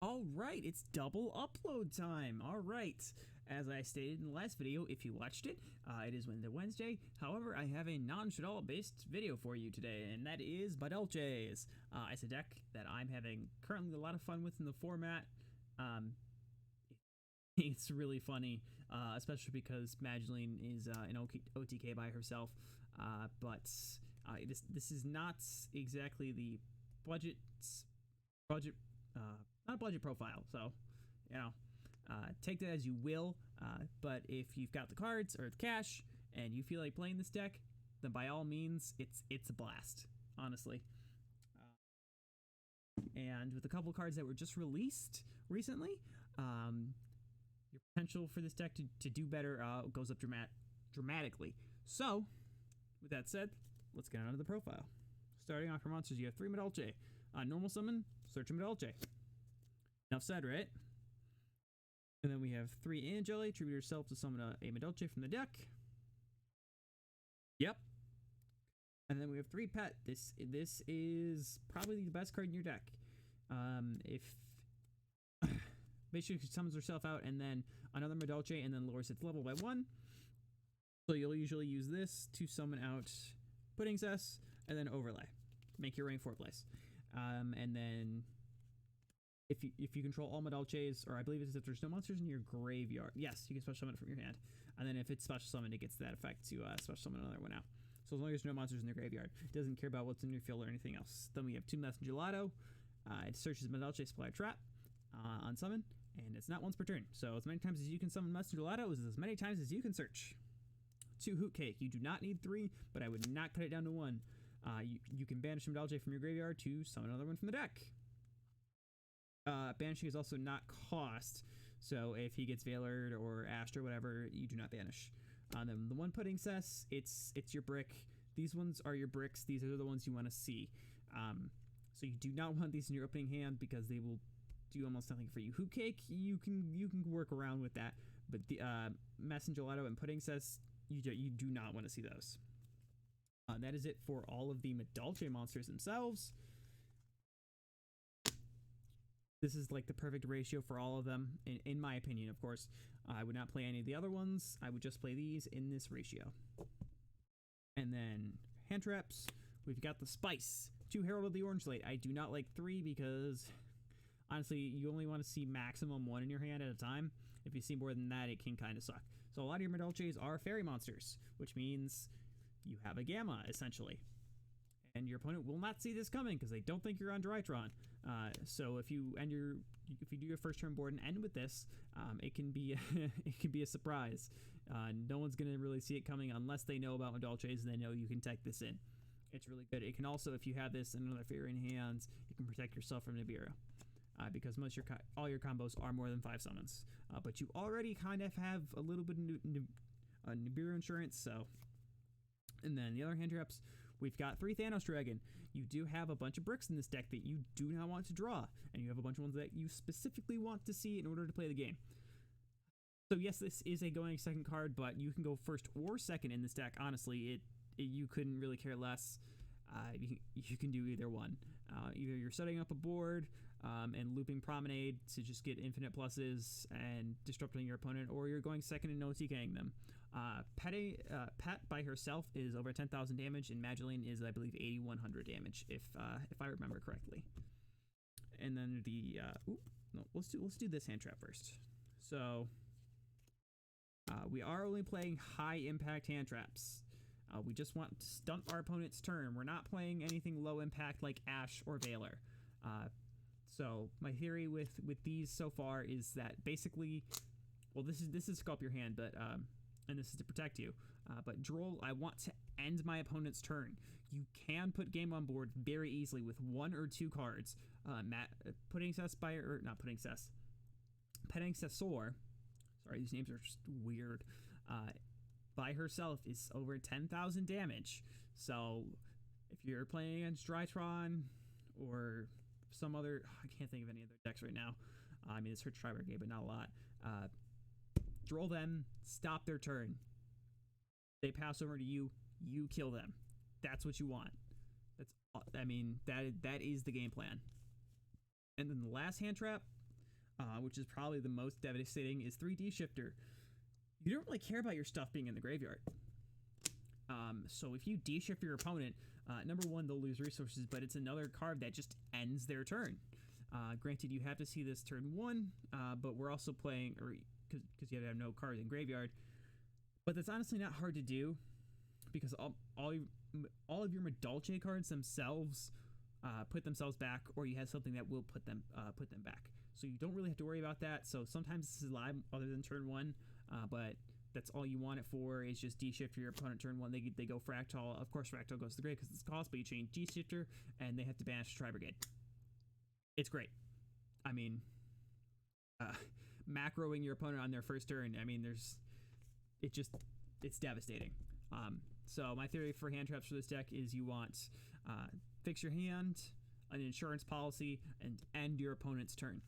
All right, it's double upload time. All right. As I stated in the last video, if you watched it, it is Wednesday. However, I have a non-Shadal based video for you today, and that is Madolche's. It's a deck that I'm having currently a lot of fun with in the format. Um, it's really funny, especially because Madolche is an OTK by herself. But this is not exactly the budget budget not a budget profile, so you know, take that as you will. But if you've got the cards or the cash and you feel like playing this deck, then by all means, it's a blast, honestly. And with a couple cards that were just released recently, your potential for this deck to do better goes up dramatically. So, with that said, let's get on to the profile. Starting off for monsters, you have 3 Madolche. Normal summon, search a Madolche. Enough said, right? And then we have 3 Angeli. Tribute yourself to summon a Madolche from the deck. Yep. And then we have 3 Pet. This is probably the best card in your deck. If basically she summons herself out and then another Madolche and then lowers its level by 1. So you'll usually use this to summon out Pudding Cess and then overlay. Make your rank 4 place. And then if you control all Madolches, or I believe it's if there's no monsters in your graveyard, yes, you can special summon it from your hand. And then if it's special summoned, it gets that effect to special summon another one out. So as long as there's no monsters in the graveyard, it doesn't care about what's in your field or anything else. Then we have 2 Messenger Gelato. It searches Madolche Supply Trap on summon, and it's not once per turn. So as many times as you can summon Messenger Gelato is as many times as you can search. 2 Hoot Cake. You do not need 3, but I would not cut it down to 1. You can banish Madolche from your graveyard to summon another one from the deck. Banishing is also not cost, so if he gets Veilered or Ashed or whatever, you do not banish. Then the 1 Pudding Cess, it's your brick. These ones are your bricks. These are the ones you want to see. So you do not want these in your opening hand because they will do almost nothing for you. Hoot Cake, you can work around with that, but the Messenger Gelato and Pudding Cess, you do not want to see those. That is it for all of the Madolche monsters themselves. This is like the perfect ratio for all of them, in my opinion, of course. I would not play any of the other ones. I would just play these in this ratio. And then hand traps, we've got the Spice. 2 Herald of the Orange Light. I do not like 3 because, honestly, you only want to see maximum 1 in your hand at a time. If you see more than that, it can kind of suck. So a lot of your Madolches are fairy monsters, which means you have a Gamma, essentially. And your opponent will not see this coming because they don't think you're on Drytron. So if you do your first turn board and end with this, it can be it can be a surprise. No one's gonna really see it coming unless they know about Madolches and they know you can tech this in. It's really good. It can also, if you have this and another fairy in hands, you can protect yourself from Nibiru. Because all your combos are more than 5 summons. But you already kind of have a little bit of Nibiru insurance, so. And then the other hand traps, we've got 3 Thanos Dragon. You do have a bunch of bricks in this deck that you do not want to draw, and you have a bunch of ones that you specifically want to see in order to play the game. So yes, this is a going second card, but you can go first or second in this deck. Honestly, you couldn't really care less. You can do either one. Either you're setting up a board and looping Promenade to just get infinite pluses and disrupting your opponent, or you're going second and no TKing them. Pat by herself is over 10,000 damage, and Madolche is, I believe, 8,100 damage, if I remember correctly. And then let's do this hand trap first. So we are only playing high impact hand traps. We just want to stunt our opponent's turn. We're not playing anything low impact like Ash or Veiler. So my theory with these so far is that basically, well, this is sculpt your hand, but and this is to protect you. But Droll, I want to end my opponent's turn. You can put game on board very easily with 1 or 2 cards. Pudding Cess not Pudding Cess. Petting Cessor. Sorry, these names are just weird. By herself is over 10,000 damage. So if you're playing against Drytron or some other, I can't think of any other decks right now. I mean, it's her Tri-Brigade, but not a lot. Droll them, stop their turn. They pass over to you, you kill them. That's what you want. That is the game plan. And then the last hand trap, which is probably the most devastating, is 3D Shifter. You don't really care about your stuff being in the graveyard. So if you D-shift your opponent, number one, they'll lose resources, but it's another card that just ends their turn. Granted, you have to see this turn 1, but we're also playing, or because you have no cards in graveyard. But that's honestly not hard to do, because all of your Madolche cards themselves put themselves back, or you have something that will put them back. So you don't really have to worry about that. So sometimes this is live other than turn 1, but that's all you want it for, is just D-shift your opponent turn 1. They go Fractal. Of course, Fractal goes to the grave because it's cost, but you change D-shifter, and they have to banish Tri-Brigade. It's great. I mean, macroing your opponent on their first turn, I mean, it's devastating. So my theory for hand traps for this deck is you want fix your hand, an insurance policy, and end your opponent's turn.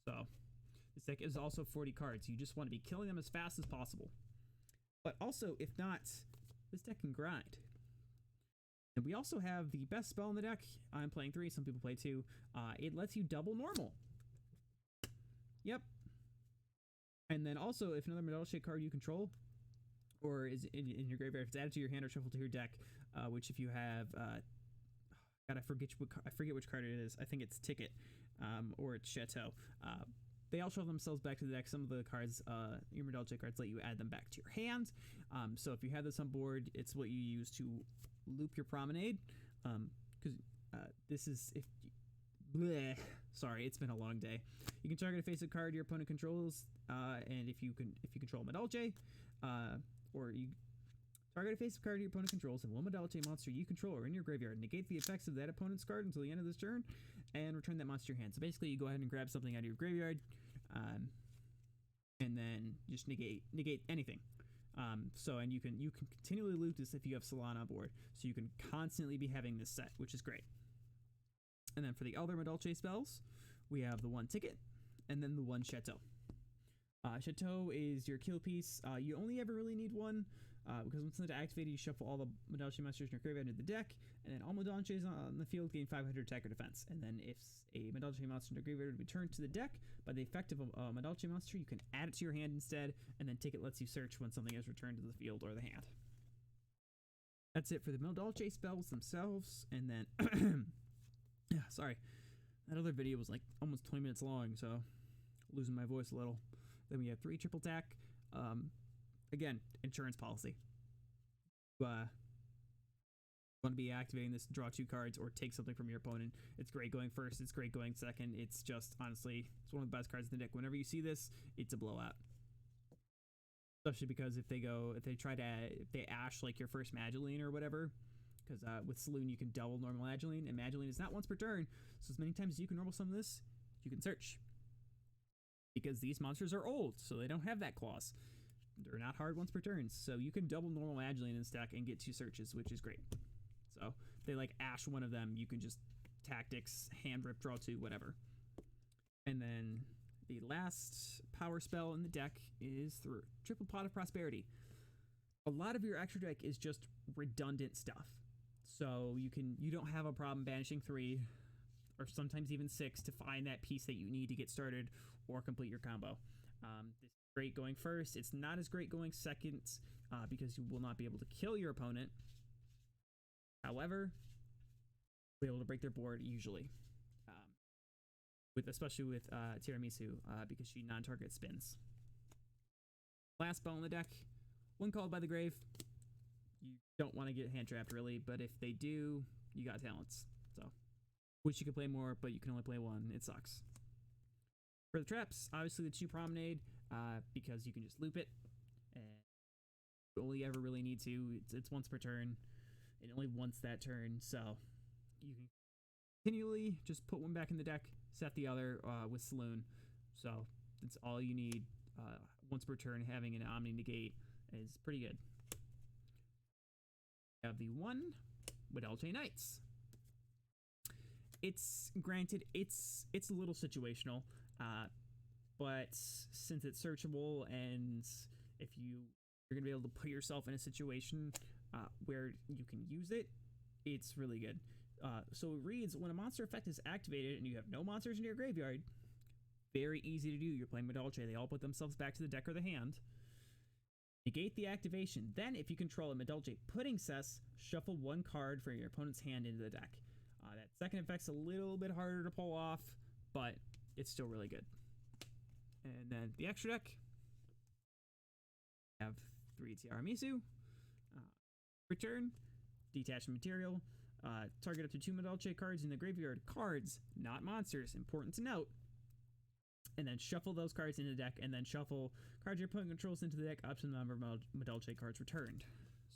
So this deck is also 40 cards. You just want to be killing them as fast as possible. But also, if not, this deck can grind. And we also have the best spell in the deck. I'm playing 3, some people play 2. It lets you double normal. Yep. And then also, if another Madolche card you control, or is in your graveyard, if it's added to your hand or shuffled to your deck, which if you have, God, I forget which card it is. I think it's Ticket, or it's Chateau. They all shuffle themselves back to the deck. Some of the cards, your Madolche cards, let you add them back to your hand. So if you have this on board, it's what you use to loop your Promenade. Because this is if. Bleh, sorry, it's been a long day. You can target a face-up card your opponent controls, and if you control Madolche, or you target a face-up card your opponent controls, and one Madolche monster you control are in your graveyard. Negate the effects of that opponent's card until the end of this turn, and return that monster to your hand. So basically, you go ahead and grab something out of your graveyard, and then just negate anything. And you can continually loop this if you have Solana on board. So you can constantly be having this set, which is great. And then for the other Madolche spells, we have the 1 Ticket, and then the 1 Chateau. Chateau is your kill piece. You only ever really need 1, because once it's activated, you shuffle all the Madolche monsters in your graveyard into the deck, and then all Madolches on the field gain 500 attack or defense. And then if a Madolche monster in your graveyard is returned to the deck by the effect of a Madolche monster, you can add it to your hand instead, and then Ticket lets you search when something is returned to the field or the hand. That's it for the Madolche spells themselves, and then... Yeah, sorry. That other video was like almost 20 minutes long, so losing my voice a little. Then we have 3 triple attack. Again, insurance policy. Want to be activating this, draw 2 cards or take something from your opponent. It's great going first. It's great going second. It's just, honestly, it's one of the best cards in the deck. Whenever you see this, it's a blowout. Especially because if they ash like your first Madolche or whatever, because with Saloon you can double normal Madolche, and Madolche is not once per turn, so as many times as you can normal summon this, you can search. Because these monsters are old, so they don't have that clause. They're not hard once per turn, so you can double normal Madolche in stack and get 2 searches, which is great. So if they like ash one of them, you can just tactics, hand rip, draw 2, whatever. And then the last power spell in the deck is through Triple Pot of Prosperity. A lot of your extra deck is just redundant stuff. So you don't have a problem banishing 3 or sometimes even 6 to find that piece that you need to get started or complete your combo. This is great going first. It's not as great going second because you will not be able to kill your opponent. However, you'll be able to break their board usually. Especially with Tiramisu because she non-target spins. Last spell in the deck, One Called by the Grave. You don't want to get hand trapped really, but if they do, you got talents. So, wish you could play more, but you can only play 1. It sucks. For the traps, obviously the 2 Promenade, because you can just loop it, and you only ever really need to. It's once per turn, and only once that turn, so you can continually just put 1 back in the deck, set the other with Saloon. So that's all you need. Once per turn, having an Omni Negate is pretty good. We have the 1 Madolche Knights. It's granted it's a little situational, but since it's searchable and if you're gonna be able to put yourself in a situation where you can use it, it's really good. So it reads, when a monster effect is activated and you have no monsters in your graveyard, Very easy to do. You're playing Madolche. They all put themselves back to the deck or the hand. Negate the activation. Then, if you control a Madolche Pudding Cess, shuffle one card from your opponent's hand into the deck. That second effect's a little bit harder to pull off, but it's still really good. And then the extra deck, have 3 Tiramisu, return, detach material, target up to 2 Madolche cards in the graveyard. Cards, not monsters, important to note. And then shuffle those cards into the deck, and then shuffle cards your opponent controls into the deck up to the number of Madolche cards returned.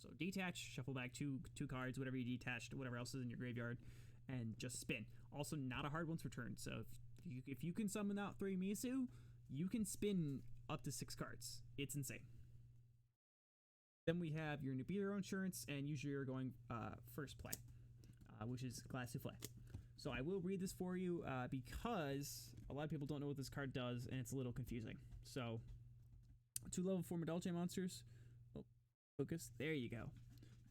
So detach, shuffle back two cards, whatever you detached, whatever else is in your graveyard, and just spin. Also, not a hard once returned. So if you can summon out 3 Misu, you can spin up to 6 cards. It's insane. Then we have your Nibiru insurance, and usually you're going first play, which is Glass Souffle. So I will read this for you because a lot of people don't know what this card does, and it's a little confusing. So, 2 level 4 Madolche monsters. Oh, focus. There you go.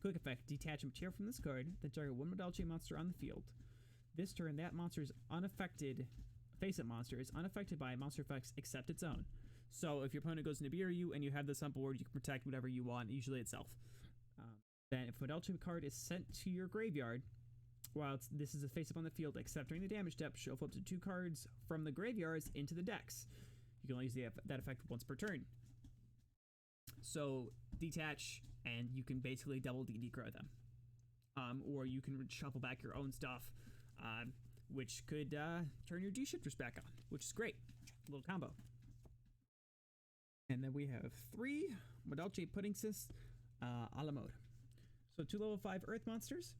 Quick effect. Detach a material from this card, then target 1 Madolche monster on the field. This turn, that monster is unaffected. Face-up monster is unaffected by monster effects except its own. So if your opponent goes Nibiru and you have this on board, you can protect whatever you want, usually itself. Then if a Madolche card is sent to your graveyard, while this is a face-up on the field, except during the damage step, shuffle up to 2 cards from the graveyards into the decks. You can only use that effect once per turn. So detach, and you can basically double DD grow them. Or you can shuffle back your own stuff, which could turn your D-shifters back on, which is great. A little combo. And then we have 3 Madolche Pudding Cess a la mode. So 2 level 5 Earth monsters.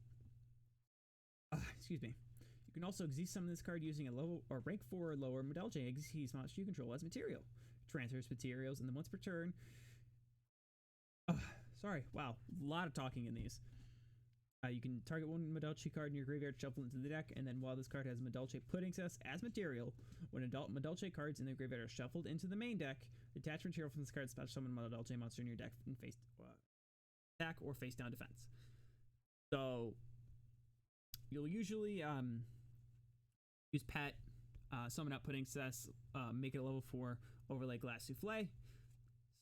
Excuse me. You can also Xyz summon this card using a level or rank 4 or lower Madolche Xyz monster you control as material. Transfers materials, and then once per turn. Sorry, wow, a lot of talking in these. You can target 1 Madolche card in your graveyard, shuffle into the deck, and then while this card has Madolche Pudding Cess as material, when adult Madolche cards in the graveyard are shuffled into the main deck, detach material from this card, special summon Madolche monster in your deck and face attack or face down defense. So you'll usually use Pet, summon out Pudding Cess, make it a level 4, overlay Glass Souffle,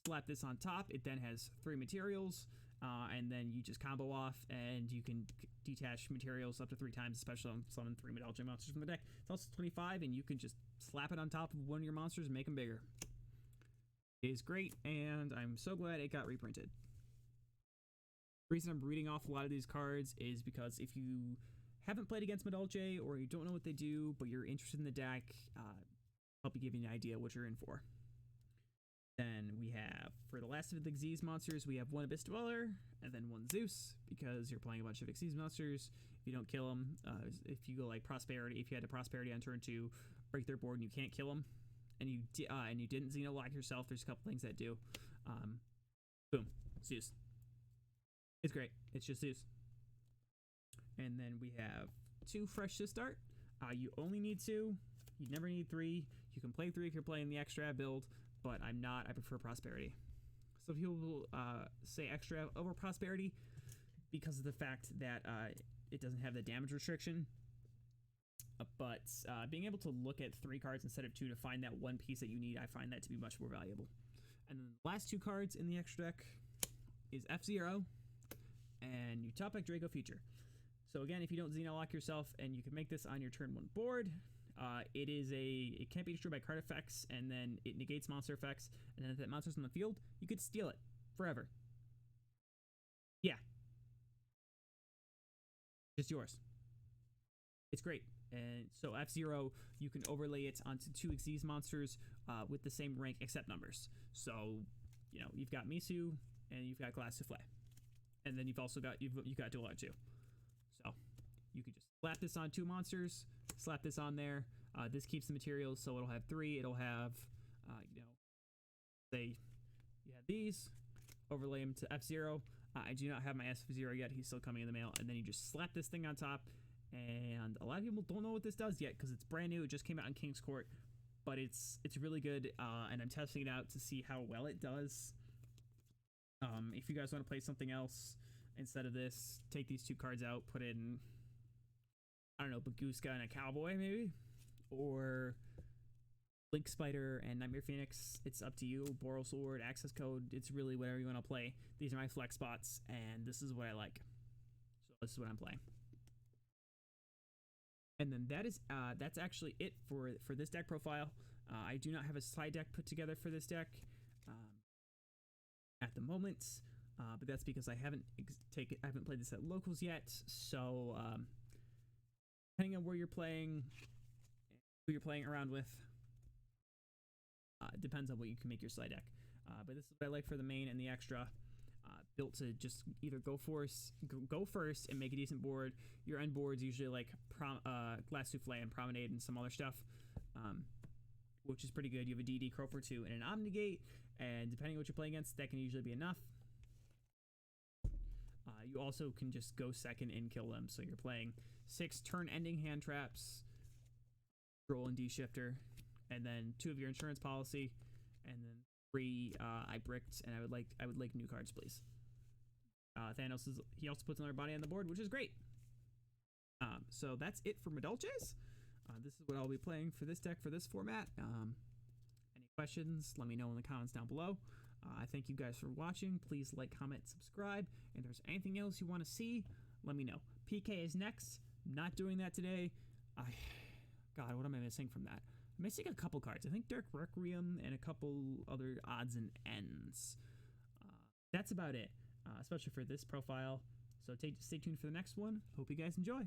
slap this on top. It then has 3 materials. And then you just combo off, and you can detach materials up to 3 times, especially summon 3 Madolche monsters from the deck. It's also 25, and you can just slap it on top of one of your monsters and make them bigger. It is great, and I'm so glad it got reprinted. The reason I'm reading off a lot of these cards is because if you haven't played against Madolche, or you don't know what they do, but you're interested in the deck, help you give you an idea what you're in for. Then we have, for the last of the Xyz monsters, we have 1 Abyss Dweller, and then 1 Zeus, because you're playing a bunch of Xyz monsters. If you don't kill them, if you go like Prosperity, if you had a Prosperity on turn 2, break their board and you can't kill them, and you didn't Xenolock yourself, there's a couple things that do. Boom, Zeus. It's great. It's just Zeus. And then we have 2 fresh to start. You only need 2. You never need 3. You can play 3 if you're playing the extra build, but I'm not. I prefer Prosperity. Some people will say extra over Prosperity because of the fact that it doesn't have the damage restriction. But being able to look at 3 cards instead of 2 to find that one piece that you need, I find that to be much more valuable. And then the last 2 cards in the extra deck is F-Zero and you top deck Draco Feature. So again, if you don't Xenolock yourself, and you can make this on your turn 1 board, it can't be destroyed by card effects, and then it negates monster effects, and then if that monster's on the field, you could steal it forever. Yeah. Just yours. It's great. And so F-Zero, you can overlay it onto 2 Xyz monsters with the same rank except numbers. So, you know, you've got Misu and you've got Glass Souffle. And then you've also got you've got Dueler too. So you can just slap this on 2 monsters, slap this on there. This keeps the materials, so it'll have 3. It'll have, you know, say you have these, overlay them to F-Zero. I do not have my F-Zero yet. He's still coming in the mail. And then you just slap this thing on top. And a lot of people don't know what this does yet because it's brand new. It just came out in King's Court, but it's really good. And I'm testing it out to see how well it does. If you guys want to play something else instead of this, take these 2 cards out, put in, I don't know, Baguska and a Cowboy maybe, or Link Spider and Nightmare Phoenix, it's up to you. Boral Sword, Access Code, it's really whatever you want to play. These are my flex spots, and this is what I like. So this is what I'm playing. And then that's actually it for this deck profile. I do not have a side deck put together for this deck at the moment, but that's because I haven't played this at locals yet. So depending on where you're playing, who you're playing around with, depends on what you can make your slide deck. But this is what I like for the main and the extra. Built to just either go first and make a decent board. Your end board's usually like Glass Souffle and Promenade and some other stuff, which is pretty good. You have a DD, Crow for 2, and an Omnigate, and depending on what you're playing against, that can usually be enough. You also can just go second and kill them. So you're playing 6 turn-ending hand traps, roll and D-shifter, and then 2 of your insurance policy, and then 3 I bricked, and I would like new cards, please. He also puts another body on the board, which is great. So that's it for Madolche's. This is what I'll be playing for this deck for this format. Any questions, let me know in the comments down below. I thank you guys for watching. Please like, comment, subscribe. And if there's anything else you want to see, let me know. PK is next. Not doing that today. God, what am I missing from that? I'm missing a couple cards. I think Dark Requiem and a couple other odds and ends. That's about it, especially for this profile. So stay tuned for the next one. Hope you guys enjoy.